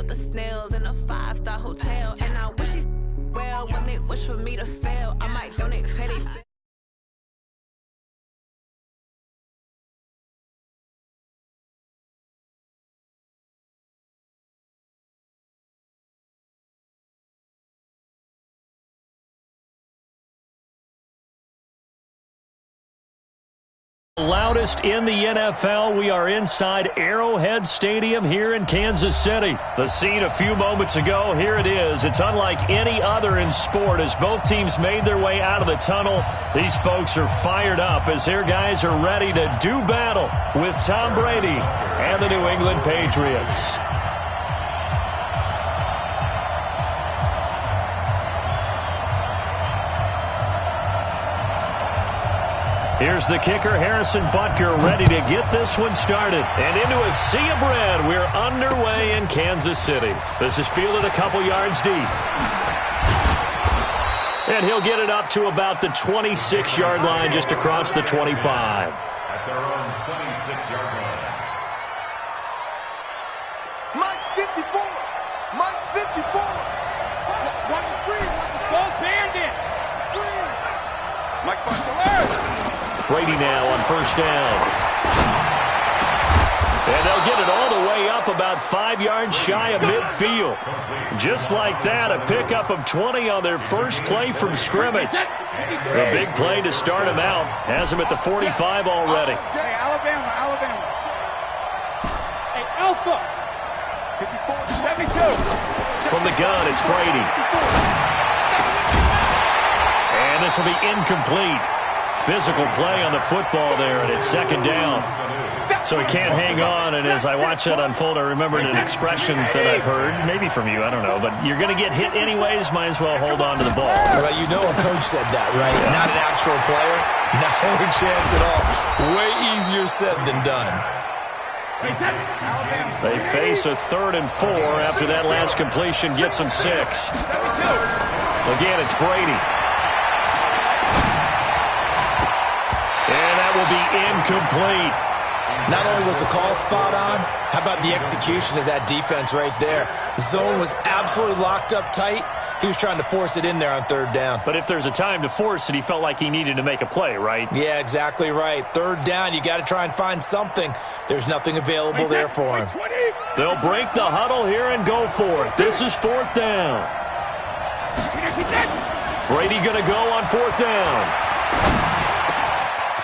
with the snails in a 5-star hotel. And I wish she well when they wish for me to fail. I might donate petty. Loudest in the NFL. We are inside Arrowhead Stadium here in Kansas City. The scene a few moments ago, here it is. It's unlike any other in sport as both teams made their way out of the tunnel. These folks are fired up as their guys are ready to do battle with Tom Brady and the New England Patriots. Here's the kicker, Harrison Butker, ready to get this one started. And into a sea of red, we're underway in Kansas City. This is fielded a couple yards deep. And he'll get it up to about the 26-yard line, just across the 25. At their own 26-yard line. Mike's 54. Mike's 54. Watch the screen. Watch the Skull Bandit. Mike's back to left. Brady now on first down. And they'll get it all the way up about 5 yards shy of midfield. Just like that, a pickup of 20 on their first play from scrimmage. A big play to start him out. Has him at the 45 already. Hey, Alabama. Hey, Alpha. 72. From the gun, it's Brady. And this will be incomplete. Physical play on the football there, and it's second down. So he can't hang on, and as I watch that unfold, I remembered an expression that I've heard, maybe from you, I don't know, but you're going to get hit anyways, might as well hold on to the ball. Right, you know a coach said that, right? Yeah. Not an actual player. No chance at all. Way easier said than done. They face a 3rd and 4 after that last completion gets them 6. Again, it's Brady. And that will be incomplete. Not only was the call spot on, how about the execution of that defense right there? The zone was absolutely locked up tight. He was trying to force it in there on 3rd down. But if there's a time to force it, he felt like he needed to make a play, right? Yeah, exactly right. 3rd down, you got to try and find something. There's nothing available there for him. They'll break the huddle here and go for it. This is 4th down. Brady going to go on 4th down.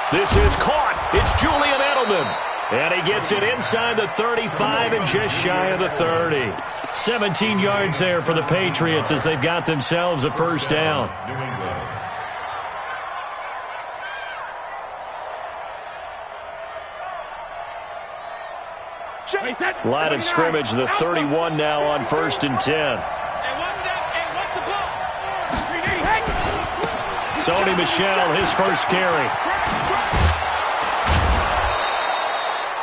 This is caught. It's Julian Edelman. And he gets it inside the 35 and just shy of the 30. 17 yards there for the Patriots as they've got themselves a first down. Line of scrimmage, the 31 now on 1st and 10. Sony Michel, his first carry.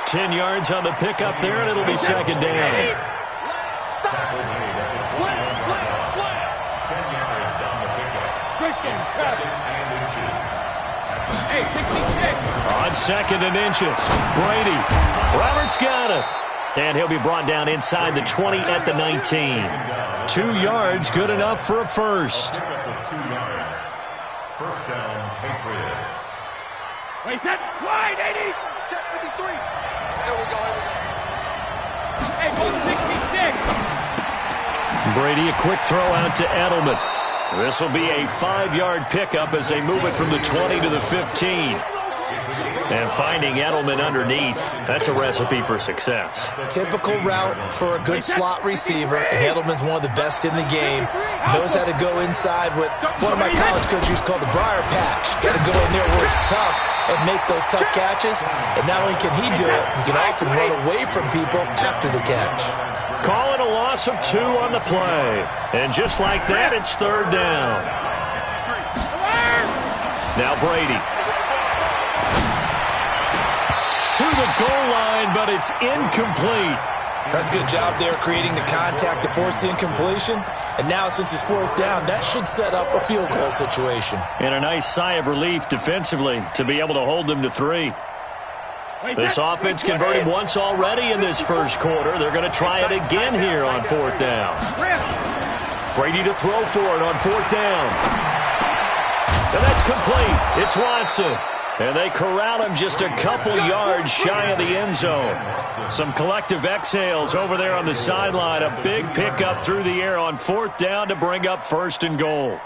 10 yards on the pickup there, and it'll be second down. 10 yards on the pickup. On 2nd and inches, Brady. Roberts got it. And he'll be brought down inside the 20 at the 19. 2 yards, good enough for a first. 2 yards. First down, Patriots. Wait, that wide, 80. Check 53. There we go. Hey, 166. Brady, a quick throw out to Edelman. This will be a 5-yard pickup as they move it from the 20 to the 15. And finding Edelman underneath, that's a recipe for success. Typical route for a good slot receiver, and Edelman's one of the best in the game. Knows how to go inside what one of my college coaches used to call the briar patch. Got to go in there where it's tough and make those tough catches. And not only can he do it, he can often run away from people after the catch. Call it a loss of 2 on the play. And just like that, it's 3rd down. Now Brady. To the goal line, but it's incomplete. That's a good job there creating the contact to force the incompletion. And now since it's 4th down, that should set up a field goal situation. And a nice sigh of relief defensively to be able to hold them to 3. This offense converted once already in this first quarter. They're going to try it again here on fourth down. Brady to throw for it on fourth down. And that's complete. It's Watson. And they corral him just a couple yards shy of the end zone. Some collective exhales over there on the sideline. A big pickup through the air on fourth down to bring up first and goal.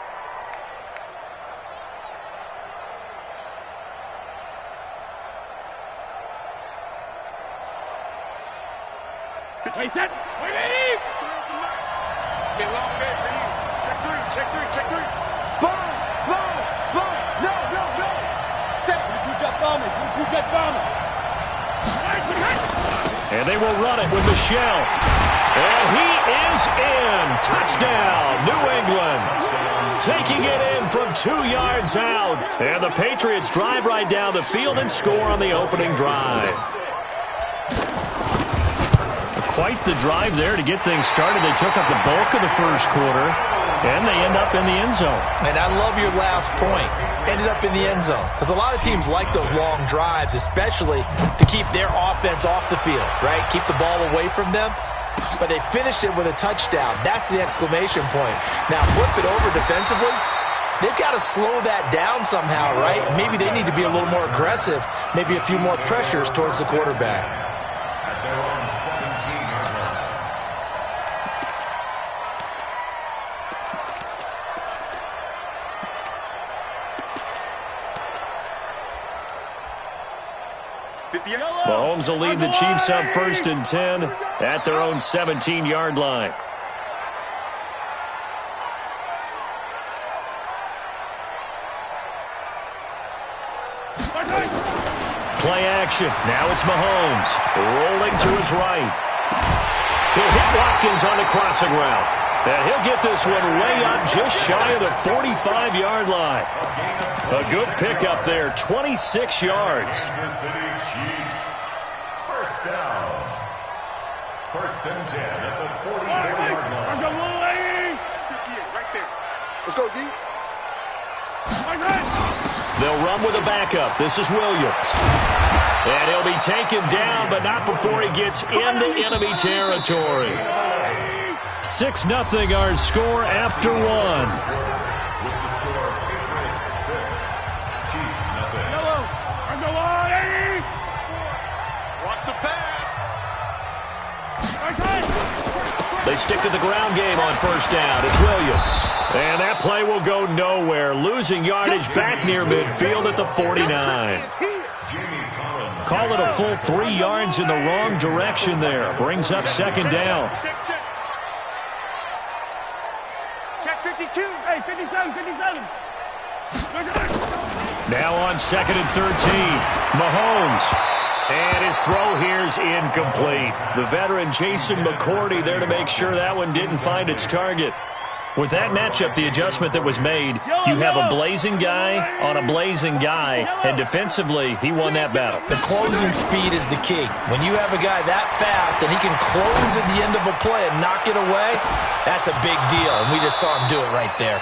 Wait, set. Wait, Eddie. Get long there for you. Check three. Sponge. No. Set. And they will run it with Michelle. And he is in. Touchdown, New England. Taking it in from 2 yards out. And the Patriots drive right down the field and score on the opening drive. Quite the drive there to get things started. They took up the bulk of the first quarter, and they end up in the end zone. And I love your last point. Ended up in the end zone. Because a lot of teams like those long drives, especially to keep their offense off the field, right? Keep the ball away from them. But they finished it with a touchdown. That's the exclamation point. Now, flip it over defensively. They've got to slow that down somehow, right? Maybe they need to be a little more aggressive. Maybe a few more pressures towards the quarterback. Mahomes will lead the Chiefs up 1st and 10 at their own 17-yard line. Play action. Now it's Mahomes rolling to his right. He'll hit Watkins on the crossing route. And he'll get this one way up just shy of the 45-yard line. A good pickup there, 26 yards. Kansas City Chiefs. First down. 1st and 10 at the 44-yard line. Right there. Let's go, D. They'll run with a backup. This is Williams. And he'll be taken down, but not before he gets into enemy territory. 6-0 our score after one. With the score, Patriots 6, Chiefs nothing. Watch the pass. They stick to the ground game on first down. It's Williams. And that play will go nowhere. Losing yardage back near midfield at the 49. Call it a full 3 yards in the wrong direction there. Brings up second down. Check 52. Hey, 57. Now on 2nd and 13. Mahomes. And his throw here's incomplete. The veteran Jason McCourty there to make sure that one didn't find its target. With that matchup, the adjustment that was made, you have a blazing guy on a blazing guy, and defensively, he won that battle. The closing speed is the key. When you have a guy that fast and he can close at the end of a play and knock it away, that's a big deal, and we just saw him do it right there.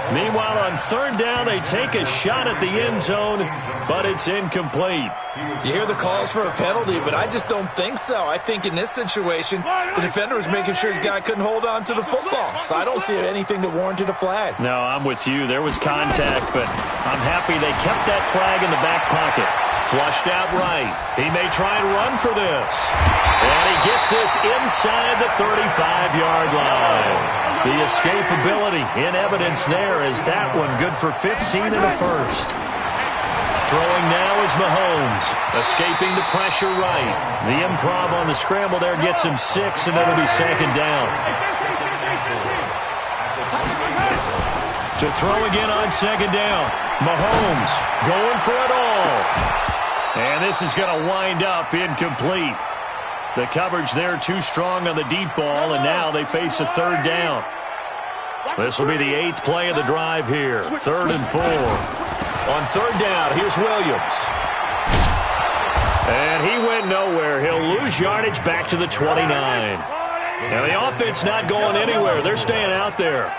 Meanwhile, on third down, they take a shot at the end zone, but it's incomplete. You hear the calls for a penalty, but I just don't think so. I think in this situation, the defender was making sure his guy couldn't hold on to the football. So I don't see anything that warranted a flag. No, I'm with you. There was contact, but I'm happy they kept that flag in the back pocket. Flushed out right. He may try and run for this. And he gets this inside the 35-yard line. The escapability in evidence there as that one good for 15 in the first. Throwing now is Mahomes. Escaping the pressure right. The improv on the scramble there gets him 6, and it'll be second down. To throw again on second down. Mahomes going for it all. And this is going to wind up incomplete. The coverage there too strong on the deep ball, and now they face a third down. This will be the 8th play of the drive here. 3rd and 4. On third down, here's Williams. And he went nowhere. He'll lose yardage back to the 29. Now the offense not going anywhere. They're staying out there.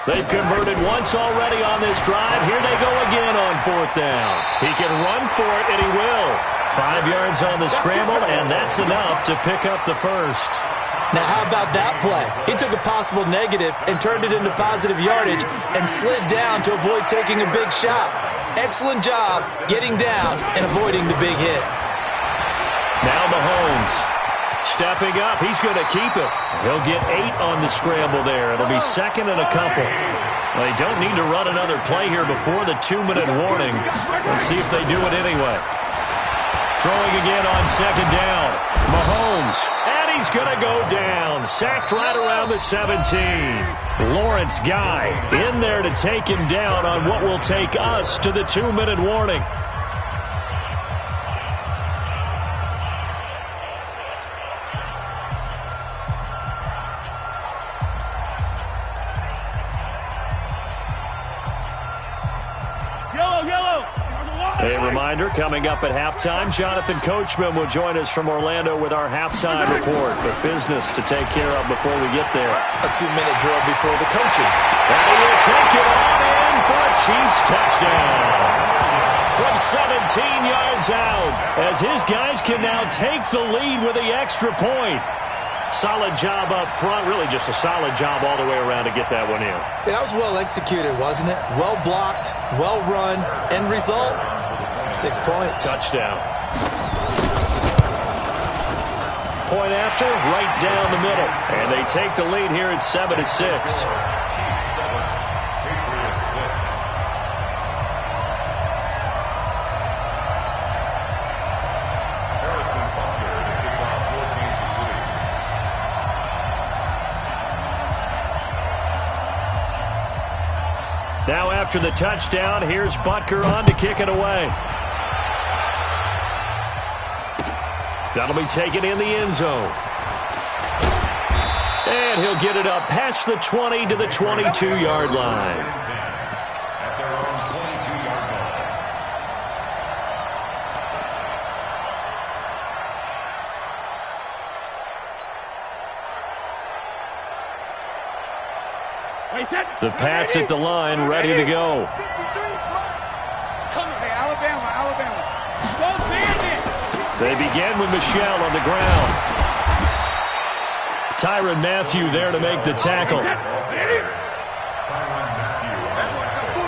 They've converted once already on this drive. Here they go again on 4th down. He can run for it, and he will. 5 yards on the scramble, and that's enough to pick up the first. Now, how about that play? He took a possible negative and turned it into positive yardage and slid down to avoid taking a big shot. Excellent job getting down and avoiding the big hit. Now Mahomes stepping up. He's going to keep it. He'll get 8 on the scramble there. It'll be second and a couple. They don't need to run another play here before the 2-minute warning. Let's see if they do it anyway. Throwing again on second down. Mahomes. And he's going to go down. Sacked right around the 17. Lawrence Guy in there to take him down on what will take us to the 2-minute warning. A reminder, coming up at halftime, Jonathan Coachman will join us from Orlando with our halftime report. But business to take care of before we get there. A 2-minute drill before the coaches. And he will take it on in for a Chiefs touchdown. From 17 yards out, as his guys can now take the lead with the extra point. Solid job up front, really just a solid job all the way around to get that one in. That was well executed, wasn't it? Well blocked, well run, end result, 6 points. Touchdown. Point after, right down the middle. And they take the lead here at 7-6. Now after the touchdown, here's Butker on to kick it away. That'll be taken in the end zone. And he'll get it up past the 20 to the 22-yard line. At their own 22-yard line. The Pats at the line, ready to go. Come here, Alabama. Don't stand it. They begin with Michelle on the ground. Tyrann Mathieu there to make the tackle. Tyrann Mathieu on the tackle.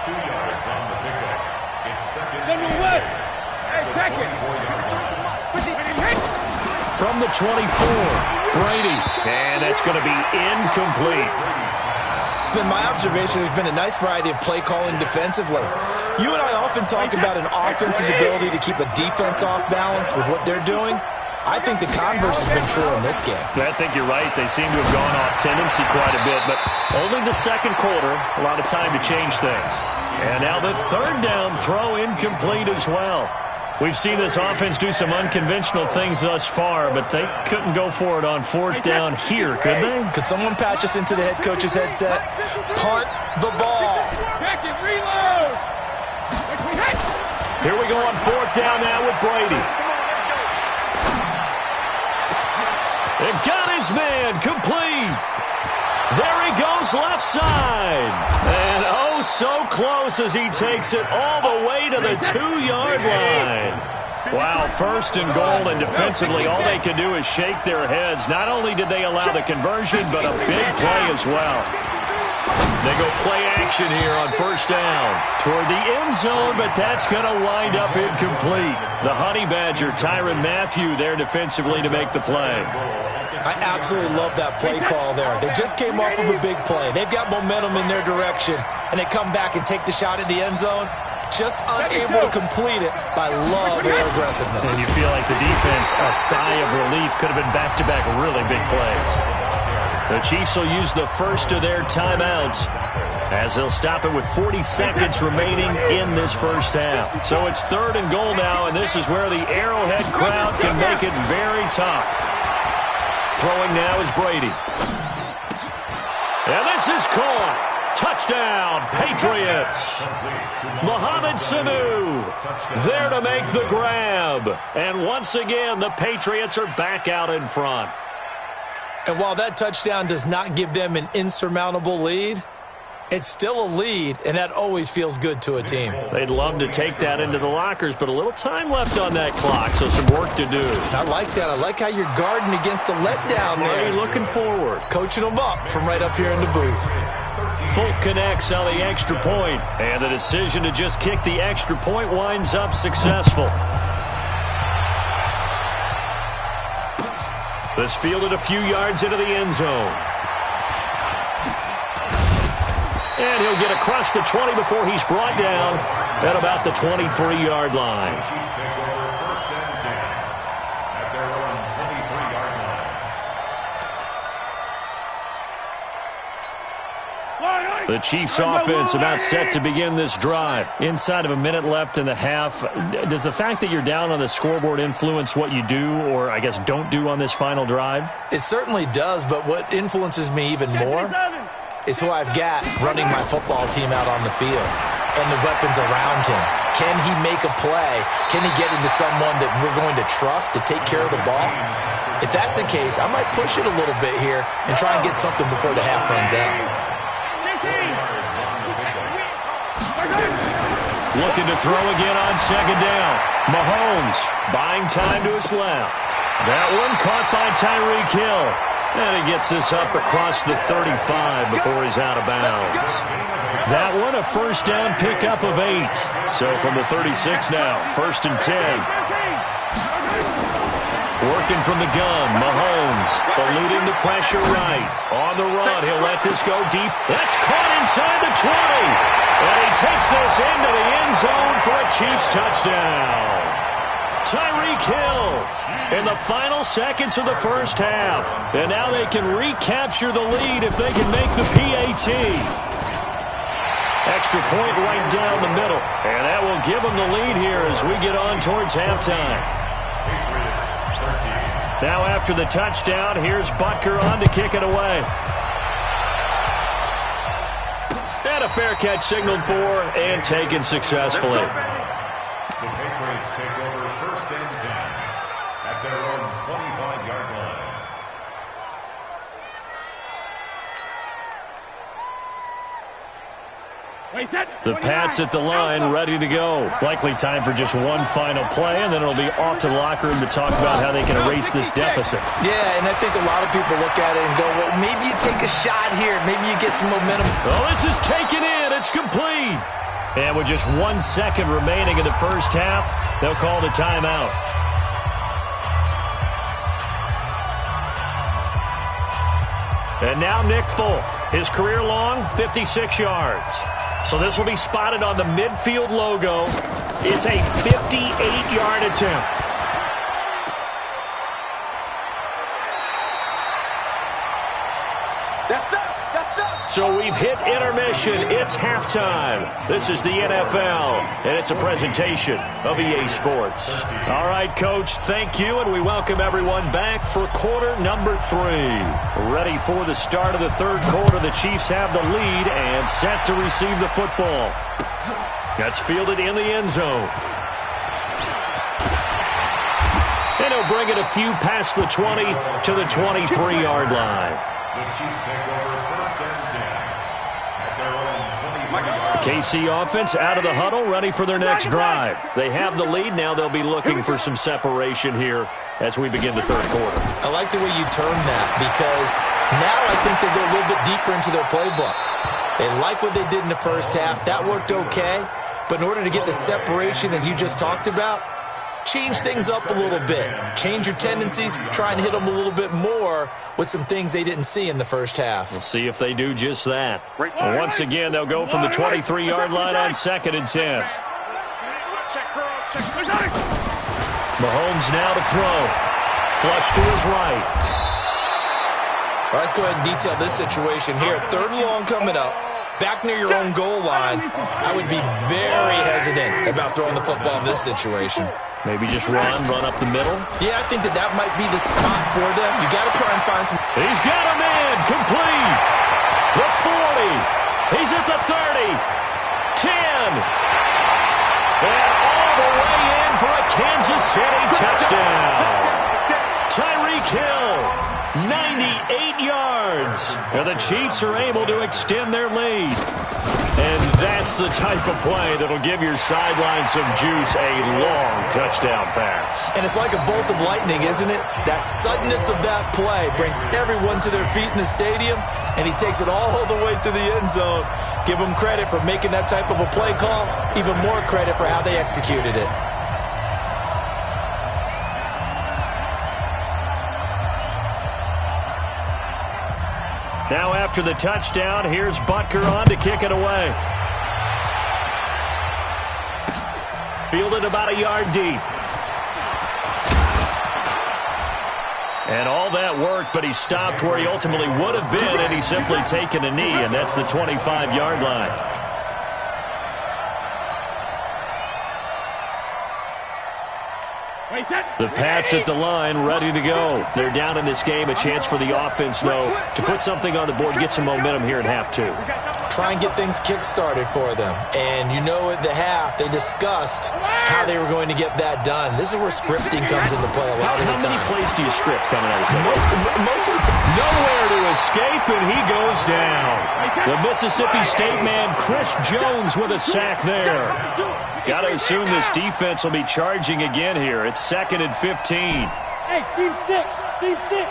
2 yards on the pickup. It's second. From the 24, Brady. And that's going to be incomplete. It's been my observation there's been a nice variety of play calling defensively. You and I often talk about an offense's ability to keep a defense off balance with what they're doing. I think the converse has been true in this game. I think you're right. They seem to have gone off tendency quite a bit, but only the second quarter, a lot of time to change things. And now the third down throw incomplete as well. We've seen this offense do some unconventional things thus far, but they couldn't go for it on fourth down here, could they? Could someone patch us into the head coach's headset? Punt the ball. Check it, reload. Here we go on fourth down now with Brady. And got his man complete. There he goes left side. And oh, so close as he takes it all the way to the 2-yard line. Wow, first and goal, and defensively all they can do is shake their heads. Not only did they allow the conversion, but a big play as well. They go play action here on first down toward the end zone, but that's going to wind up incomplete. The Honey Badger, Tyrann Mathieu, there defensively to make the play. I absolutely love that play call there. They just came off of a big play. They've got momentum in their direction, and they come back and take the shot at the end zone, just unable to complete it, but I love their aggressiveness. And you feel like the defense, a sigh of relief, could have been back-to-back really big plays. The Chiefs will use the first of their timeouts as they'll stop it with 40 seconds remaining in this first half. So it's third and goal now, and this is where the Arrowhead crowd can make it very tough. Throwing now is Brady. And this is caught. Touchdown, Patriots. Mohamed Sanu there to make the grab. And once again, the Patriots are back out in front. And while that touchdown does not give them an insurmountable lead, It's still a lead, and that always feels good to a team. They'd love to take that into the lockers, but a little time left on that clock, so some work to do. I like that. I like how you're guarding against a letdown there. Already looking forward. Coaching them up from right up here in the booth. Fulk connects on the extra point, and the decision to just kick the extra point winds up successful. This fielded a few yards into the end zone. And he'll get across the 20 before he's brought down at about the 23-yard line. The Chiefs offense about set to begin this drive. Inside of a minute left in the half. Does the fact that you're down on the scoreboard influence what you do, or I guess don't do on this final drive? It certainly does, but what influences me even more is who I've got running my football team out on the field and the weapons around him. Can he make a play? Can he get into someone that we're going to trust to take care of the ball? If that's the case, I might push it a little bit here and try and get something before the half runs out. Looking to throw again on second down. Mahomes buying time to his left. That one caught by Tyreek Hill. And he gets this up across the 35 before he's out of bounds. That one a first down pickup of 8. So from the 36 now, 1st and 10. Working from the gun, Mahomes eluding the pressure right. On the run, he'll let this go deep. That's caught inside the 20. And he takes this into the end zone for a Chiefs touchdown. Tyreek Hill in the final seconds of the first half. And now they can recapture the lead if they can make the PAT. Extra point right down the middle. And that will give them the lead here as we get on towards halftime. Now after the touchdown, here's Butker on to kick it away. And a fair catch signaled for and taken successfully. The Patriots take over 1st and 10 at their own 25-yard line. The Pats at the line, ready to go. Likely time for just one final play, and then it'll be off to the locker room to talk about how they can erase this deficit. Yeah, and I think a lot of people look at it and go, well, maybe you take a shot here. Maybe you get some momentum. Oh, this is taken in. It's complete. And with just 1 second remaining in the first half, they'll call the timeout. And now Nick Fulk, his career long, 56 yards. So this will be spotted on the midfield logo. It's a 58-yard attempt. So we've hit intermission. It's halftime. This is the NFL, and it's a presentation of EA Sports. All right, Coach, thank you, and we welcome everyone back for quarter number 3. Ready for the start of the third quarter. The Chiefs have the lead and set to receive the football. That's fielded in the end zone. And he'll bring it a few past the 20 to the 23-yard line. The Chiefs take over 1st and 10 at their own 25-yard line. KC offense out of the huddle, ready for their next drive. They have the lead. Now they'll be looking for some separation here as we begin the third quarter. I like the way you term that, because now I think they go a little bit deeper into their playbook. They like what they did in the first half. That worked okay. But in order to get the separation that you just talked about, change things up a little bit. Change your tendencies. Try and hit them a little bit more with some things they didn't see in the first half. We'll see if they do just that. And once again, they'll go from the 23-yard line on 2nd and 10. Mahomes now to throw. Flush to his right. All right, let's go ahead and detail this situation here. 3rd and long coming up. Back near your own goal line, I would be very hesitant about throwing the football in this situation. Maybe just run up the middle. Yeah, I think that might be the spot for them. You got to try and find some. He's got a man, complete. The 40. He's at the 30. 10. And all the way in for a Kansas City touchdown. Tyreek Hill, 98 yards. yards. And the Chiefs are able to extend their lead. And that's the type of play that'll give your sideline some juice, a long touchdown pass. And it's like a bolt of lightning, isn't it? That suddenness of that play brings everyone to their feet in the stadium, and he takes it all the way to the end zone. Give him credit for making that type of a play call, even more credit for how they executed it. Now after the touchdown, here's Butker on to kick it away. Fielded about a yard deep. And all that worked, but he stopped where he ultimately would have been, and he's simply taken a knee, and that's the 25-yard line. The Pats at the line, ready to go. They're down in this game. A chance for the offense, though, to put something on the board, get some momentum here at half two. Try and get things kick-started for them. And you know at the half, they discussed how they were going to get that done. This is where scripting comes into play a lot of the time. How many plays do you script coming out of the Most of the time. Nowhere to escape, and he goes down. The Mississippi State man, Chris Jones, with a sack there. Got to assume this defense will be charging again here. It's 2nd and 15. Hey, Team 6. Team 6.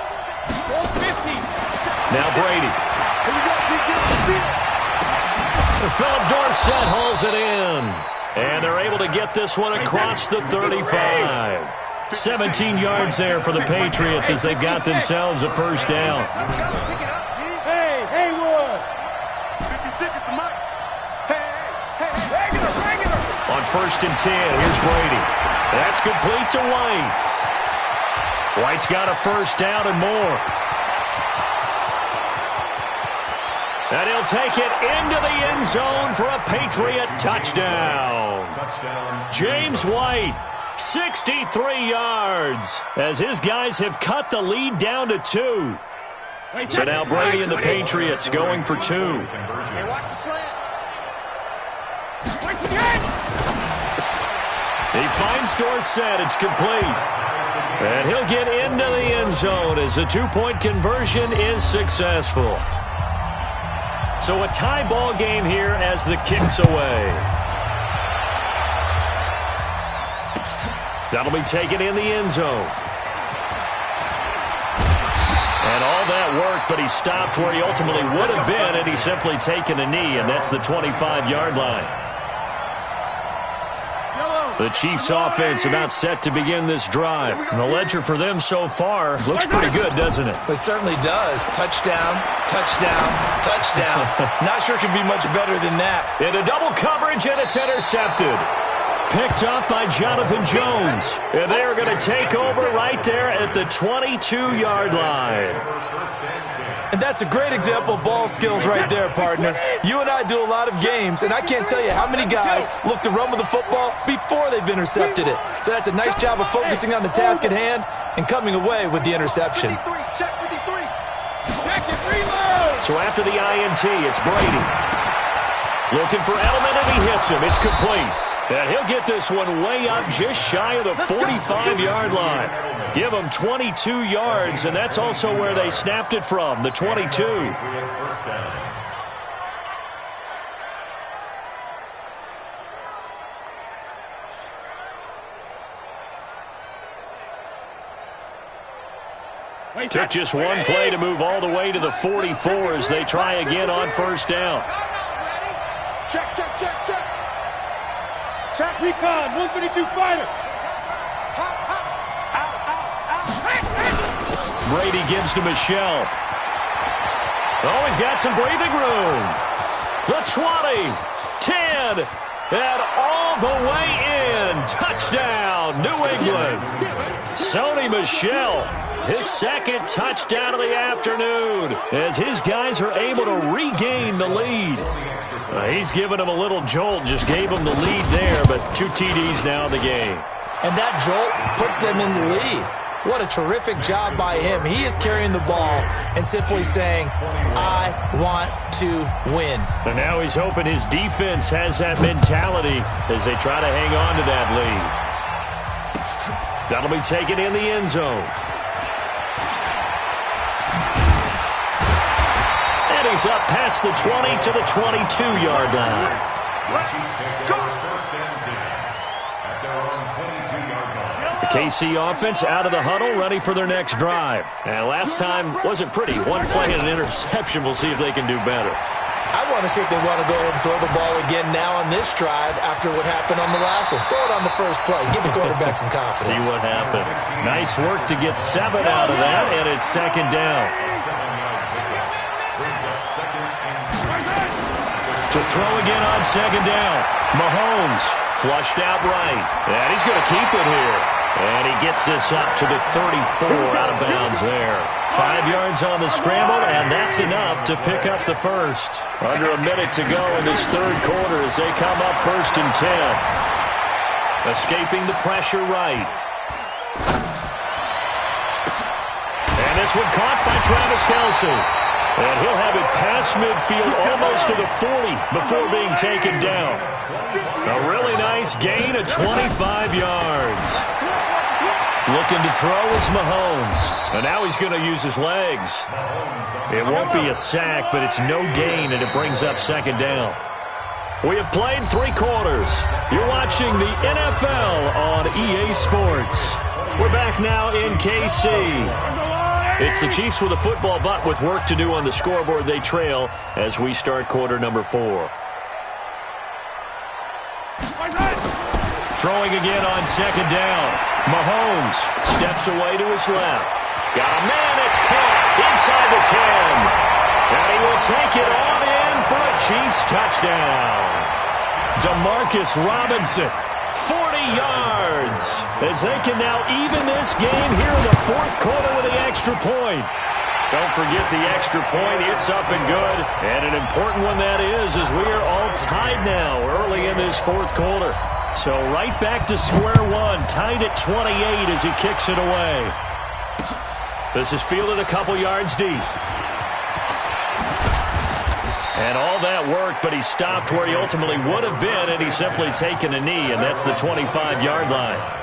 50. Now Brady. Philip Dorsett hauls it in. And they're able to get this one across the 35. 17 yards there for the Patriots as they've got themselves a first down. Hey, Haywood. 56 is the mic. Regular. On 1st and 10, here's Brady. That's complete to White. White's got a first down and more. And he'll take it into the end zone for a Patriot touchdown. James White, 63 yards, as his guys have cut the lead down to 2. So now Brady and the Patriots going for 2. Hey, watch the slant. He finds Dorsett. It's complete. And he'll get into the end zone as the 2-point conversion is successful. So a tie ball game here as the kick's away. That'll be taken in the end zone. And all that worked, but he stopped where he ultimately would have been, and he's simply taken a knee, and that's the 25-yard line. The Chiefs offense about set to begin this drive. And the ledger for them so far looks pretty good, doesn't it? It certainly does. Touchdown, touchdown, touchdown. Not sure it can be much better than that. Into double coverage, and it's intercepted. Picked up by Jonathan Jones. And they are going to take over right there at the 22-yard line. And that's a great example of ball skills right there, partner. You and I do a lot of games, and I can't tell you how many guys look to run with the football before they've intercepted it. So that's a nice job of focusing on the task at hand and coming away with the interception. Check it, reload. So after the INT, it's Brady. Looking for Edelman, and he hits him. It's complete. And he'll get this one way up just shy of the 45-yard line. Give him 22 yards, and that's also where they snapped it from, the 22. Took just one play to move all the way to the 44 as they try again on first down. Check. Track recon, 132 fighter. Brady gives to Michelle. Oh, he's got some breathing room. The 20, 10, and all the way in. Touchdown, New England. Sony Michel, his second touchdown of the afternoon, as his guys are able to regain the lead. He's given him a little jolt, just gave him the lead there, but 2 TDs now in the game. And that jolt puts them in the lead. What a terrific job by him. He is carrying the ball and simply saying, I want to win. And now he's hoping his defense has that mentality as they try to hang on to that lead. That'll be taken in the end zone. he's up past the 20 to the 22-yard line. Let's go. First and 10 at their own 22-yard line. The KC offense out of the huddle, ready for their next drive. And last time wasn't pretty. One play and an interception. We'll see if they can do better. I want to see if they want to go ahead and throw the ball again now on this drive after what happened on the last one. Throw it on the first play. Give the quarterback some confidence. See what happens. Nice work to get 7 out of that, and it's second down. To throw again on second down. Mahomes flushed out right. And he's going to keep it here. And he gets this up to the 34 out of bounds there. 5 yards on the scramble, and that's enough to pick up the first. Under a minute to go in this third quarter as they come up first and 10. Escaping the pressure right. And this one caught by Travis Kelce. And he'll have it past midfield almost to the 40 before being taken down. A really nice gain of 25 yards. Looking to throw is Mahomes. And now he's going to use his legs. It won't be a sack, but it's no gain, and it brings up second down. We have played 3 quarters. You're watching the NFL on EA Sports. We're back now in KC. It's the Chiefs with a football, but with work to do on the scoreboard, they trail as we start quarter number 4. Throwing again on second down. Mahomes steps away to his left. Got a man, it's caught inside the 10. And he will take it on in for a Chiefs touchdown. Demarcus Robinson, 40 yards, as they can now even this game here in the fourth quarter with the extra point. Don't forget the extra point. It's up and good. And an important one that is, as we are all tied now early in this fourth quarter. So right back to square one, tied at 28 as he kicks it away. This is fielded a couple yards deep. And all that worked, but he stopped where he ultimately would have been, and he's simply taken a knee, and that's the 25-yard line.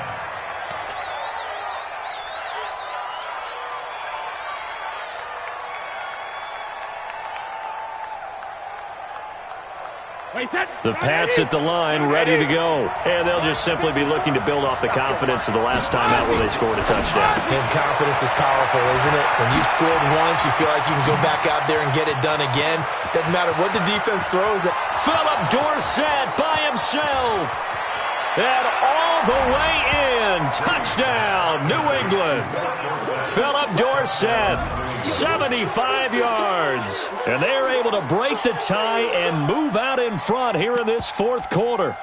The Pats at the line, ready to go. And they'll just simply be looking to build off the confidence of the last time out where they scored a touchdown. And confidence is powerful, isn't it? When you've scored once, you feel like you can go back out there and get it done again. Doesn't matter what the defense throws at. Philip Dorsett by himself. And all the way in. Touchdown, New England. Philip Dorsett, 75 yards. And they're able to break the tie and move out in front here in this fourth quarter.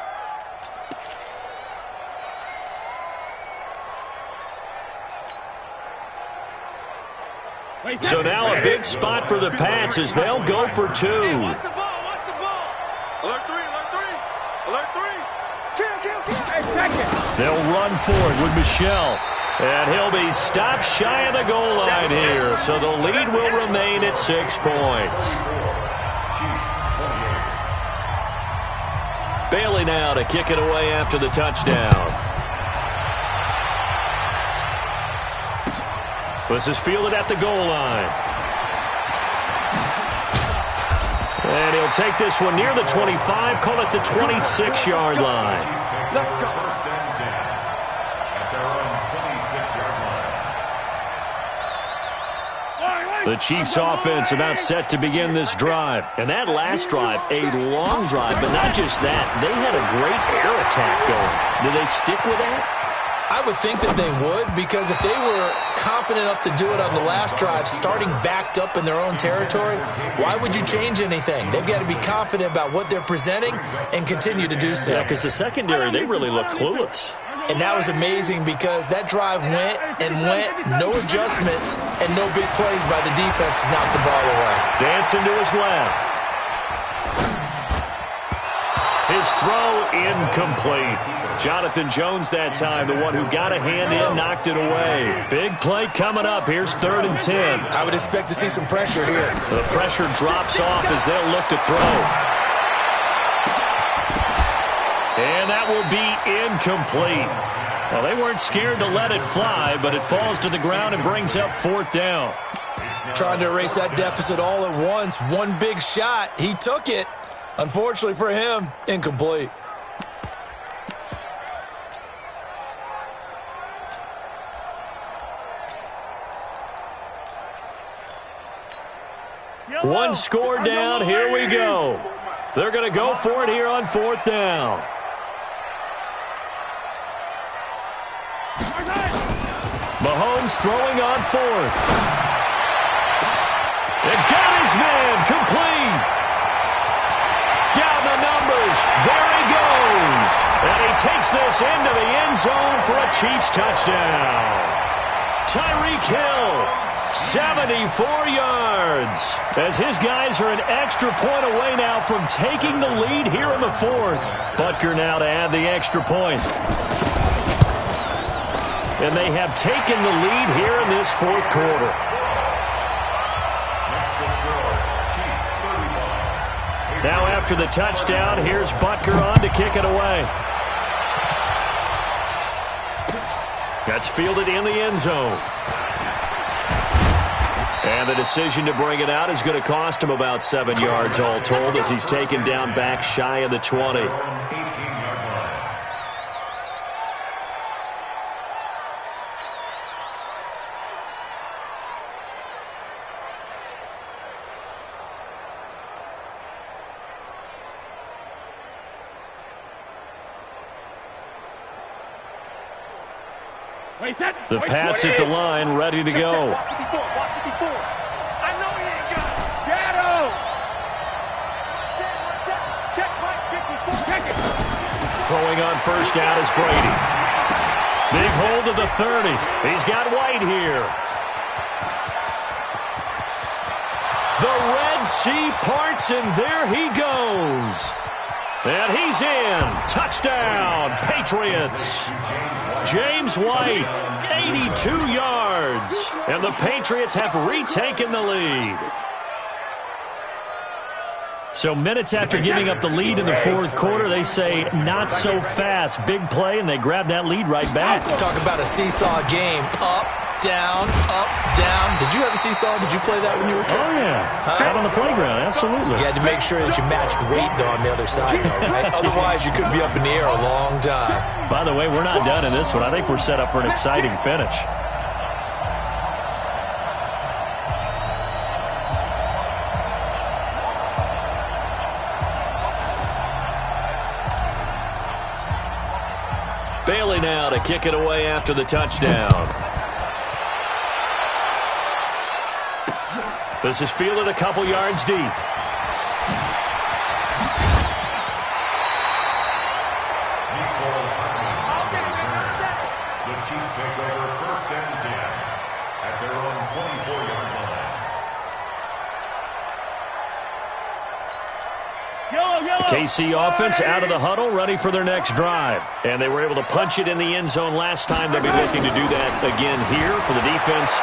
So now a big spot for the Pats as they'll go for 2. Watch the ball. Watch the ball. Alert 3. Alert 3. Alert 3. They'll run for it with Michelle. And he'll be stopped shy of the goal line here. So the lead will remain at 6 points. Bailey now to kick it away after the touchdown. This is fielded at the goal line. And he'll take this one near the 25, call it the 26-yard line. Let's go. First and 10 at their own 26-yard line. The Chiefs offense about set to begin this drive. And that last drive, a long drive, but not just that. They had a great air attack going. Do they stick with that? I would think that they would, because if they were confident enough to do it on the last drive, starting backed up in their own territory, why would you change anything? They've got to be confident about what they're presenting and continue to do so. Yeah, because the secondary, they really look clueless. And that was amazing because that drive went and went, no adjustments, and no big plays by the defense to knock the ball away. Dancing to his left. His throw incomplete. Jonathan Jones that time, the one who got a hand in, knocked it away. Big play coming up. Here's 3rd and 10. I would expect to see some pressure here. The pressure drops off as they'll look to throw. And that will be incomplete. Well, they weren't scared to let it fly, but it falls to the ground and brings up 4th down. Trying to erase that deficit all at once. One big shot. He took it. Unfortunately for him, incomplete. One score down. Here we go. They're going to go for it here on 4th down. Mahomes throwing on 4th. And got his man complete. Down the numbers. There he goes. And he takes this into the end zone for a Chiefs touchdown. Tyreek Hill. 74 yards. As his guys are an extra point away now from taking the lead here in the 4th. Butker now to add the extra point. And they have taken the lead here in this 4th quarter. Now after the touchdown, here's Butker on to kick it away. That's fielded in the end zone. And the decision to bring it out is going to cost him about 7 yards all told as he's taken down back shy of the 20. The Pats at the line, ready to go. Throwing on 1st down is Brady. Big hold of the 30. He's got White here. The Red Sea parts, and there he goes. And he's in. Touchdown, Patriots. James White, 82 yards. And the Patriots have retaken the lead. So minutes after giving up the lead in the 4th quarter, they say not so fast. Big play, and they grab that lead right back. Talk about a seesaw game. Up, down, up, down. Did you have a seesaw? Did you play that when you were a kid? Oh, yeah. Out on the playground, absolutely. You had to make sure that you matched weight, though, on the other side, though, right? Otherwise, you could be up in the air a long time. By the way, we're not done in this one. I think we're set up for an exciting finish. Bailey now to kick it away after the touchdown. This is fielded a couple yards deep. The Chiefs take over 1st and 10 at their own 24-yard line. KC offense out of the huddle, ready for their next drive. And they were able to punch it in the end zone last time. They'll be looking to do that again here for the defense.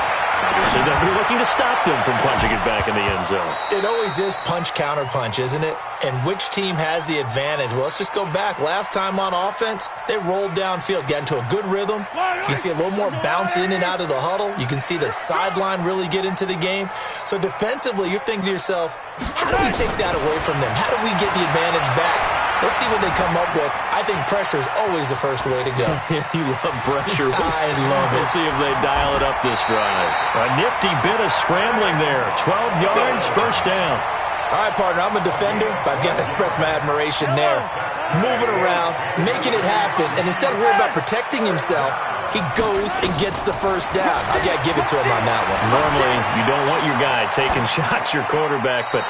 Obviously, they'll be looking to stop them from punching it back in the end zone. It always is punch-counter-punch, isn't it? And which team has the advantage? Well, let's just go back. Last time on offense, they rolled downfield, got into a good rhythm. You can see a little more bounce in and out of the huddle. You can see the sideline really get into the game. So defensively, you're thinking to yourself, how do we take that away from them? How do we get the advantage back? Let's see what they come up with. I think pressure is always the first way to go. You love pressure. I love it. We'll see if they dial it up this drive. A nifty bit of scrambling there. 12 yards, 1st down. All right, partner, I'm a defender, but I've got to express my admiration there. Moving around, making it happen, and instead of worrying about protecting himself, he goes and gets the 1st down. I've got to give it to him on that one. Normally, you don't want your guy taking shots, your quarterback, but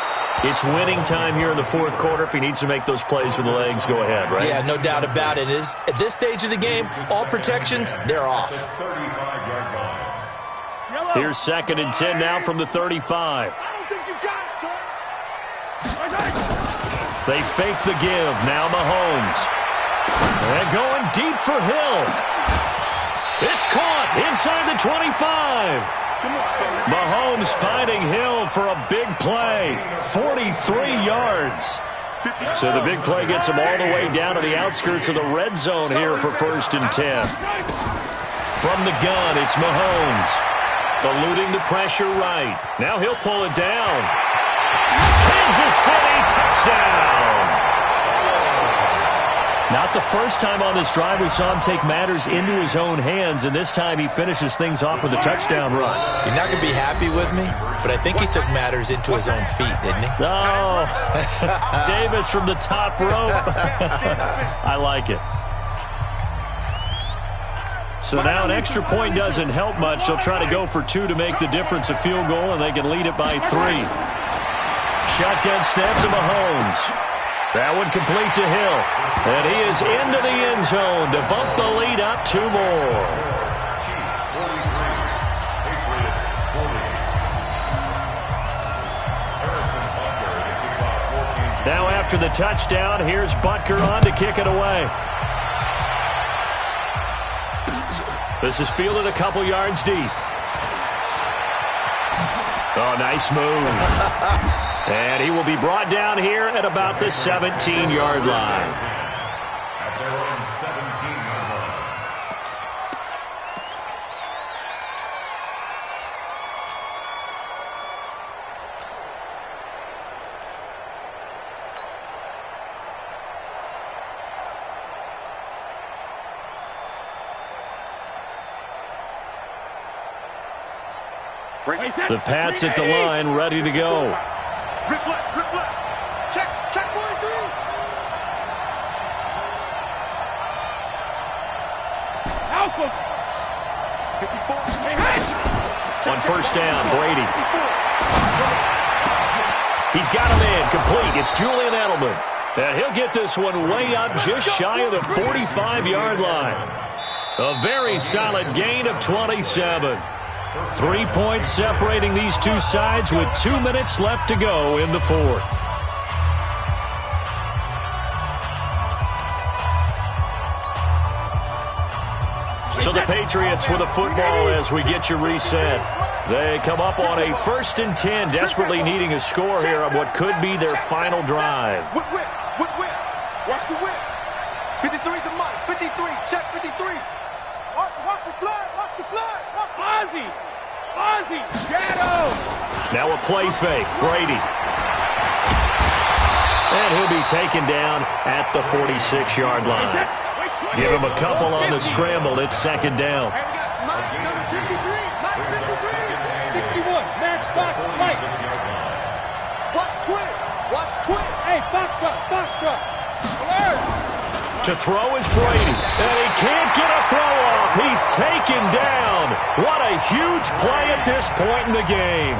it's winning time here in the 4th quarter. If he needs to make those plays with the legs, go ahead, right? Yeah, no doubt about it. At this stage of the game, all protections, they're off. Here's 2nd and 10 now from the 35. I don't think you got it, son. They fake the give. Now Mahomes. And going deep for Hill. It's caught inside the 25. Mahomes finding Hill for a big play. 43 yards. So the big play gets him all the way down to the outskirts of the red zone here for 1st and 10. From the gun, it's Mahomes. Eluding the pressure right. Now he'll pull it down. Kansas City touchdown. Not the first time on this drive we saw him take matters into his own hands, and this time he finishes things off with a touchdown run. You're not going to be happy with me, but I think he took matters into his own feet, didn't he? Oh, Davis from the top rope. I like it. So now an extra point doesn't help much. They'll try to go for 2 to make the difference a field goal, and they can lead it by 3. Shotgun snap to Mahomes. That one complete to Hill. And he is into the end zone to bump the lead up 2 more. Now after the touchdown, here's Butker on to kick it away. This is fielded a couple yards deep. Oh, nice move. And he will be brought down here at about the 17-yard line. At their own 17-yard line. The Pats at the line, ready to go. Rip left, rip left. Check 43. Alpha. 54. On first down, Brady. He's got him in, complete. It's Julian Edelman. And he'll get this one way up just shy of the 45-yard line. A very solid gain of 27. 3 points separating these two sides with 2 minutes left to go in the fourth. So the Patriots with a football as we get you reset. They come up on a 1st and 10, desperately needing a score here on what could be their final drive. Whip. Watch the whip. 53's a mile. 53. Check 53. Watch the flag. Watch the flag. Ozzy, shadow. Now a play fake, Brady. And he'll be taken down at the 46-yard line. Give him a couple on the scramble. It's 2nd down. Hey, we got number 53. 61. Match box. Right. Watch twin. Hey, Foxtrot. Alert. To throw is Brady. And he can't get a throw off. He's taken down. What a huge play at this point in the game.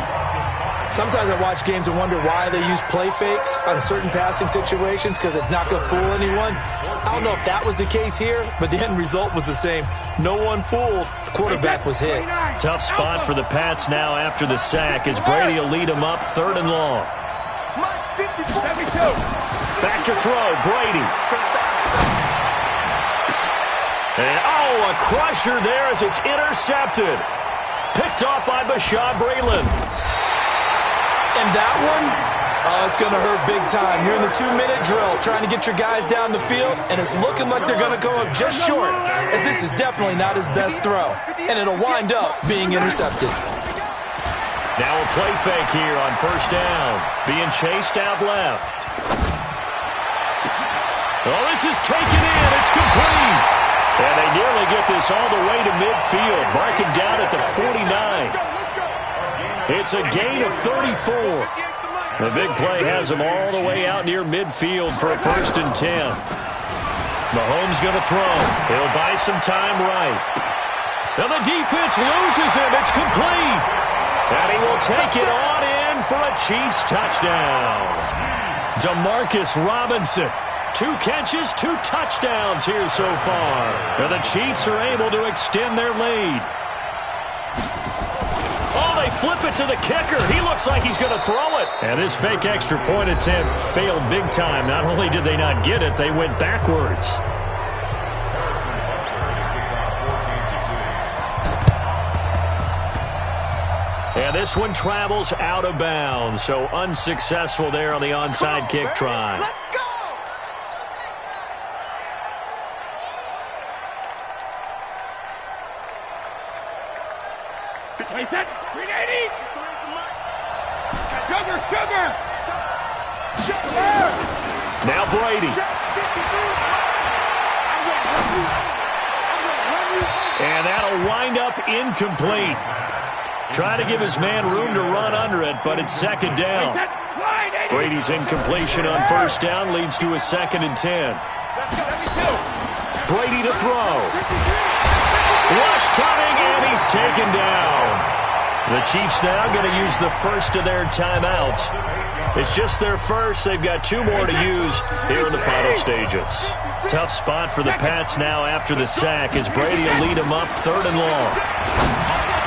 Sometimes I watch games and wonder why they use play fakes on certain passing situations, because it's not going to fool anyone. I don't know if that was the case here, but the end result was the same. No one fooled. The quarterback was hit. Tough spot for the Pats now after the sack as Brady will lead them up 3rd and long. Back to throw, Brady. And a crusher there as it's intercepted. Picked off by Bashaud Breeland. And that one, it's going to hurt big time. You're in the 2-minute drill trying to get your guys down the field, and it's looking like they're going to go up just short, as this is definitely not his best throw. And it'll wind up being intercepted. Now a play fake here on 1st down. Being chased out left. Oh, this is taken in. It's complete. And they nearly get this all the way to midfield. Marking down at the 49. It's a gain of 34. The big play has them all the way out near midfield for a 1st and 10. Mahomes going to throw. He'll buy some time right. Now the defense loses him. It's complete. And he will take it on in for a Chiefs touchdown. Demarcus Robinson. 2 catches, 2 touchdowns here so far. And the Chiefs are able to extend their lead. Oh, they flip it to the kicker. He looks like he's going to throw it. And this fake extra point attempt failed big time. Not only did they not get it, they went backwards. And this one travels out of bounds. So unsuccessful there on the onside kick try. Let's go. Wait, set. Now Brady. And that'll wind up incomplete. Trying to give his man room to run under it, but it's second down. Brady's incompletion on first down leads to a 2nd and 10. Brady to throw. Rush coming, and he's taken down. The Chiefs now going to use the first of their timeouts. It's just their first. They've got 2 more to use here in the final stages. Tough spot for the Pats now after the sack as Brady will lead them up 3rd and long.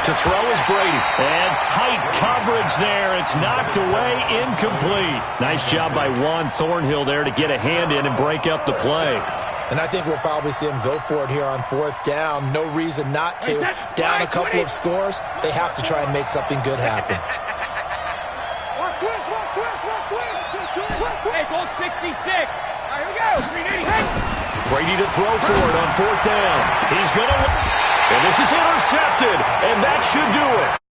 To throw is Brady. And tight coverage there. It's knocked away, incomplete. Nice job by Juan Thornhill there to get a hand in and break up the play. And I think we'll probably see him go for it here on 4th down. No reason not to. Down a couple of scores, they have to try and make something good happen. Hey, goal 66. Here we go. Brady to throw for it on 4th down. He's going to... And this is intercepted, and that should do it.